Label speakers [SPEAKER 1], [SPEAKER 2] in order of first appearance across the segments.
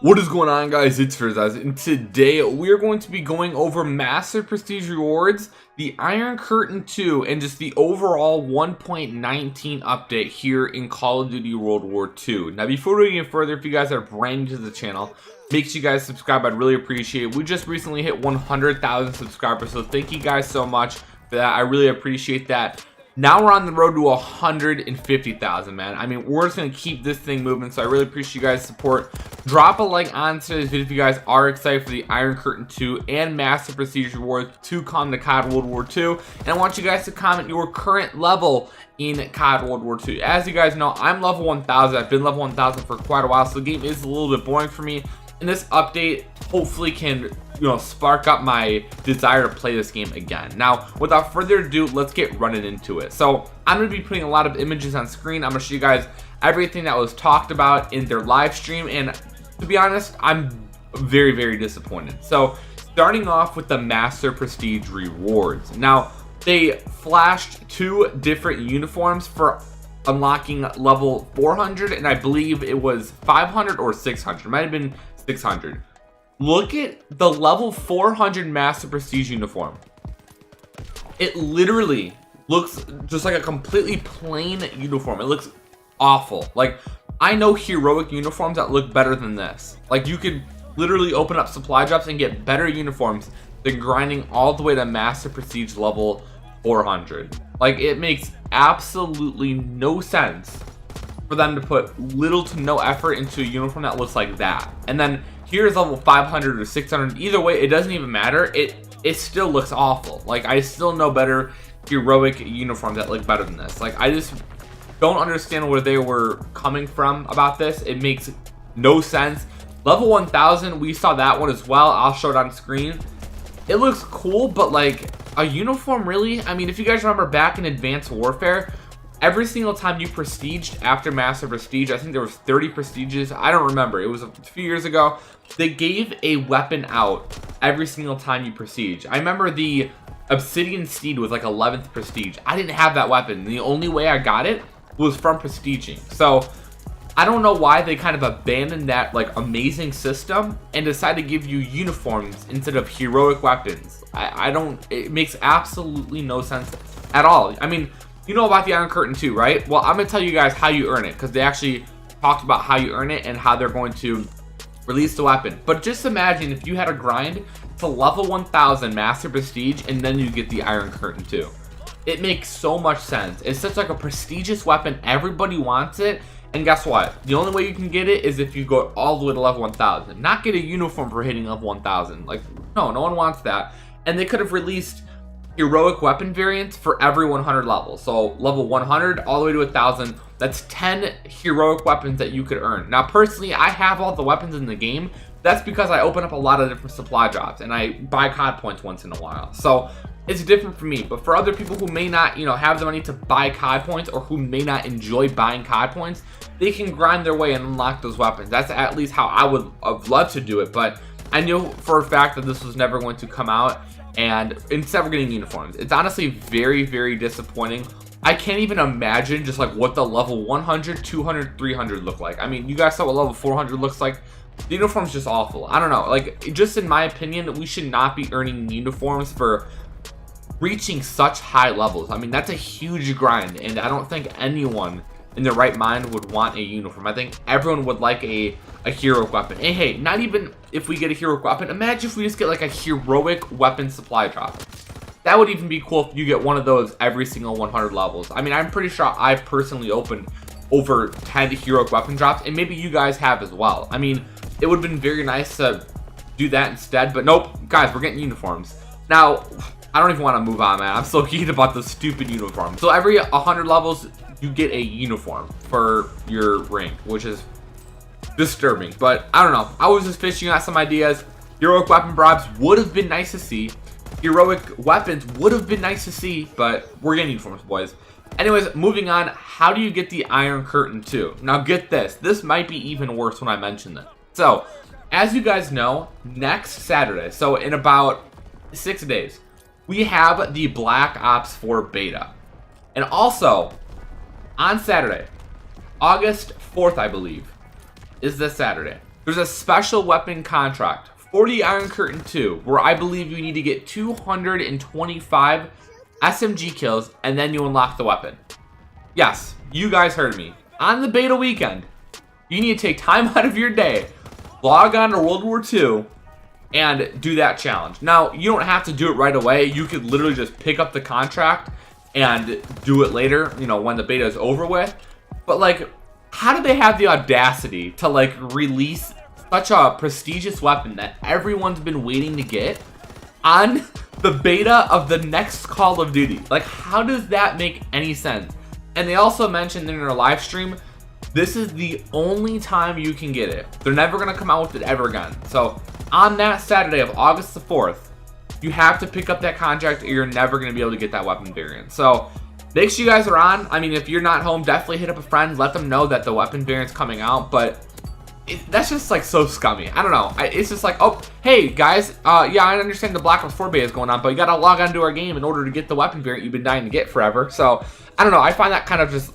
[SPEAKER 1] What is going on, guys? It's Frizzeyes, and today we're going to be going over massive prestige rewards, the Iron Curtain 2, and just the overall 1.19 update here in Call of Duty World War II. Now, before we get further, if you guys are brand new to the channel, make sure you guys subscribe. I'd really appreciate it. We just recently hit 100,000 subscribers, so thank you guys so much for that. I really appreciate that. Now we're on the road to 150,000, man. I mean, we're just going to keep this thing moving, so I really appreciate you guys' support. Drop a like on today's video if you guys are excited for the Iron Curtain 2 and Massive Prestige Rewards to come to COD World War II. And I want you guys to comment your current level in COD World War II. As you guys know, I'm level 1000. I've been level 1000 for quite a while, so the game is a little bit boring for me. And this update hopefully can, spark up my desire to play this game again. Now, without further ado, let's get running into it. So I'm going to be putting a lot of images on screen. I'm going to show you guys everything that was talked about in their live stream, and to be honest, I'm very, very disappointed. So starting off with the Master Prestige rewards. Now, they flashed 2 different uniforms for unlocking level 400, and I believe it was 500 or 600. It might have been 600. Look at the level 400 Master Prestige uniform. It literally looks just like a completely plain uniform. It looks awful. Like, I know heroic uniforms that look better than this. Like, you could literally open up supply drops and get better uniforms than grinding all the way to Master Prestige level 400. Like, it makes absolutely no sense for them to put little to no effort into a uniform that looks like that. And then here's level 500 or 600. Either way, it doesn't even matter. It still looks awful. Like, I still know better heroic uniforms that look better than this. Like, I just don't understand where they were coming from about this. It makes no sense. Level 1000, we saw that one as well. I'll show it on screen. It looks cool, but like, a uniform, really? I mean, if you guys remember back in Advanced Warfare, every single time you prestiged after Master Prestige, I think there was 30 prestiges. I don't remember. It was a few years ago. They gave a weapon out every single time you prestige. I remember the Obsidian Steed was like 11th prestige. I didn't have that weapon. The only way I got it was from prestiging. So I don't know why they kind of abandoned that like amazing system and decided to give you uniforms instead of heroic weapons. I don't, it makes absolutely no sense at all. I mean, you know about the Iron Curtain 2, right? Well, I'm gonna tell you guys how you earn it, because they actually talked about how you earn it and how they're going to release the weapon. But just imagine if you had a grind to level 1000 Master Prestige and then you get the Iron Curtain 2. It makes so much sense. It's such like a prestigious weapon. Everybody wants it. And guess what? The only way you can get it is if you go all the way to level 1000. Not get a uniform for hitting level 1000. Like, no one wants that. And they could have released heroic weapon variants for every 100 levels. So level 100 all the way to 1000. That's 10 heroic weapons that you could earn. Now, personally, I have all the weapons in the game. That's because I open up a lot of different supply drops and I buy COD points once in a while. So it's different for me. But for other people who may not, have the money to buy COD points, or who may not enjoy buying COD points, they can grind their way and unlock those weapons. That's at least how I would have loved to do it. But I knew for a fact that this was never going to come out, and instead we're getting uniforms. It's honestly very, very disappointing. I can't even imagine just like what the level 100, 200, 300 look like. I mean, you guys saw what level 400 looks like. The uniform's just awful. I don't know. Like, just in my opinion, we should not be earning uniforms for reaching such high levels. I mean, that's a huge grind, and I don't think anyone in their right mind would want a uniform. I think everyone would like a heroic weapon. And hey, not even if we get a heroic weapon, imagine if we just get like a heroic weapon supply drop. That would even be cool if you get one of those every single 100 levels. I mean, I'm pretty sure I've personally opened over 10 heroic weapon drops, and maybe you guys have as well. I mean, it would have been very nice to do that instead, but nope, guys, we're getting uniforms. Now, I don't even want to move on, man. I'm so heated about the stupid uniform. So every 100 levels, you get a uniform for your rank, which is disturbing. But I don't know. I was just fishing out some ideas. Heroic weapon bribes would have been nice to see. Heroic weapons would have been nice to see, but we're getting uniforms, boys. Anyways, moving on. How do you get the Iron Curtain 2? Now get this. This might be even worse when I mention this. So, as you guys know, next Saturday, so in about 6 days, we have the Black Ops 4 beta. And also, on Saturday, August 4th, I believe, is this Saturday. there's a special weapon contract for the Iron Curtain 2 where I believe you need to get 225 SMG kills and then you unlock the weapon. Yes, you guys heard me. On the beta weekend, you need to take time out of your day, log on to World War II, and do that challenge. Now, you don't have to do it right away. You could literally just pick up the contract and do it later, you know, when the beta is over with. But like, how do they have the audacity to like release such a prestigious weapon that everyone's been waiting to get on the beta of the next Call of Duty? Like, how does that make any sense? And they also mentioned in their live stream, this is the only time you can get it. They're never going to come out with it ever again. So on that Saturday of August the 4th, you have to pick up that contract or you're never going to be able to get that weapon variant. So make sure you guys are on. I mean, if you're not home, definitely hit up a friend. Let them know that the weapon variant's coming out. But that's just like so scummy. I don't know. It's just like, oh, hey guys, yeah, I understand the Black Ops 4 beta is going on, but you got to log on to our game in order to get the weapon variant you've been dying to get forever. So I don't know. I find that kind of just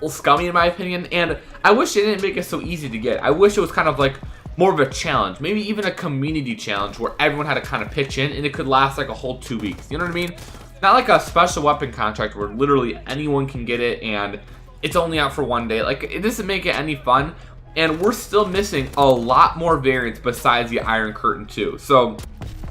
[SPEAKER 1] scummy in my opinion, and I wish they didn't make it so easy to get. I wish it was kind of like more of a challenge, maybe even a community challenge where everyone had to kind of pitch in and it could last like a whole 2 weeks. You know what I mean? Not like a special weapon contract where literally anyone can get it and it's only out for 1 day. Like, it doesn't make it any fun, and we're still missing a lot more variants besides the Iron Curtain 2. So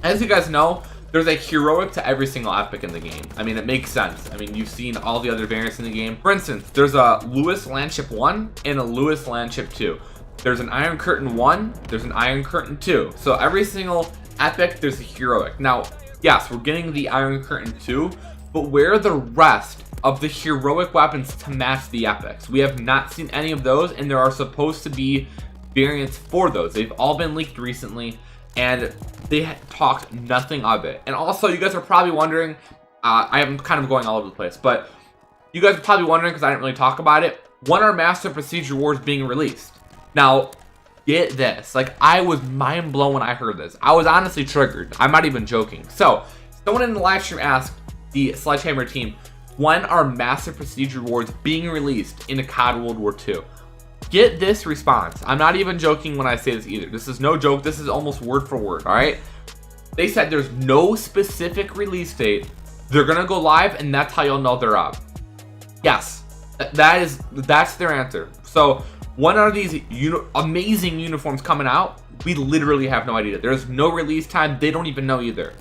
[SPEAKER 1] as you guys know, there's a heroic to every single epic in the game. I mean, it makes sense. I mean, you've seen all the other variants in the game. For instance, there's a Lewis Landship 1 and a Lewis Landship 2. There's an Iron Curtain 1, there's an Iron Curtain 2. So every single epic, there's a heroic. Now, yes, we're getting the Iron Curtain 2, but where are the rest of the heroic weapons to match the epics? We have not seen any of those, and there are supposed to be variants for those. They've all been leaked recently, and they talked nothing of it. And also, you guys are probably wondering, I am kind of going all over the place, but you guys are probably wondering, because I didn't really talk about it, when are Master Prestige Rewards being released? Now, get this. Like, I was mind blown when I heard this. I was honestly triggered. I'm not even joking. So, someone in the live stream asked the Sledgehammer team, when are Master Prestige Rewards being released in COD World War II? Get this response. I'm not even joking when I say this either. This is no joke. This is almost word for word, all right? They said there's no specific release date. They're going to go live, and that's how you'll know they're up. Yes, that's their answer. So when are these amazing uniforms coming out? We literally have no idea. There's no release time. They don't even know either.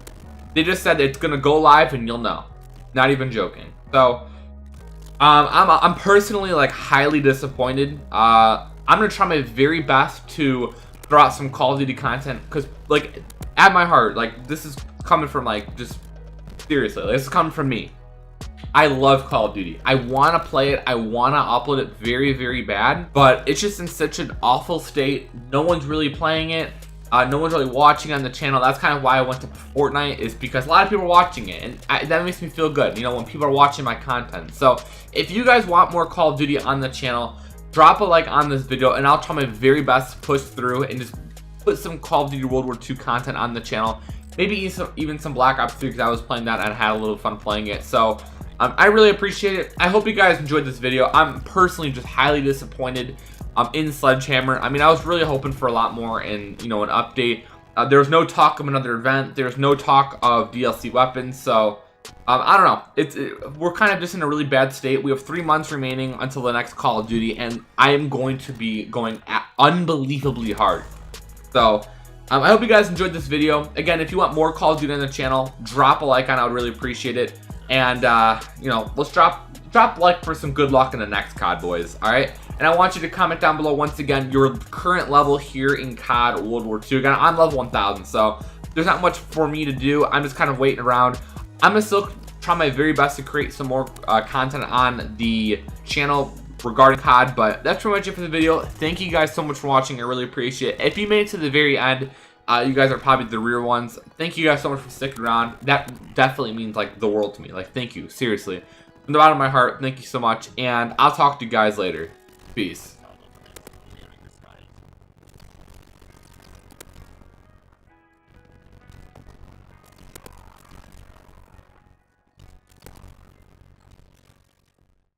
[SPEAKER 1] They just said it's going to go live, and you'll know. Not even joking. So I'm personally like highly disappointed. I'm gonna try my very best to throw out some Call of Duty content, because like at my heart, like this is coming from like, just seriously, like, this is coming from me. I love Call of Duty. I want to play it. I want to upload it very, very bad, but it's just in such an awful state. No one's really playing it. No one's really watching on the channel. That's kind of why I went to Fortnite, is because a lot of people are watching it, and that makes me feel good, you know, when people are watching my content. So if you guys want more Call of Duty on the channel, drop a like on this video, and I'll try my very best to push through and just put some Call of Duty World War II content on the channel. Maybe even some Black Ops 3, because I was playing that and I had a little fun playing it. So I really appreciate it. I hope you guys enjoyed this video. I'm personally just highly disappointed in Sledgehammer. I mean, I was really hoping for a lot more and, you know, an update. There was no talk of another event. There's no talk of DLC weapons. So I don't know. We're kind of just in a really bad state. We have 3 months remaining until the next Call of Duty, and I am going to be going unbelievably hard. So I hope you guys enjoyed this video. Again, if you want more Call of Duty on the channel, drop a like on. I would really appreciate it. And you know, let's drop like for some good luck in the next COD, boys. All right. And I want you to comment down below once again your current level here in COD World War II. Again, I'm level 1000, so there's not much for me to do. I'm just kind of waiting around. I'm gonna still try my very best to create some more content on the channel regarding COD, but that's pretty much it for the video. Thank you guys so much for watching. I really appreciate it. If you made it to the very end, you guys are probably the real ones. Thank you guys so much for sticking around. That definitely means like the world to me. Like, thank you, seriously, from the bottom of my heart. Thank you so much, and I'll talk to you guys later. Peace.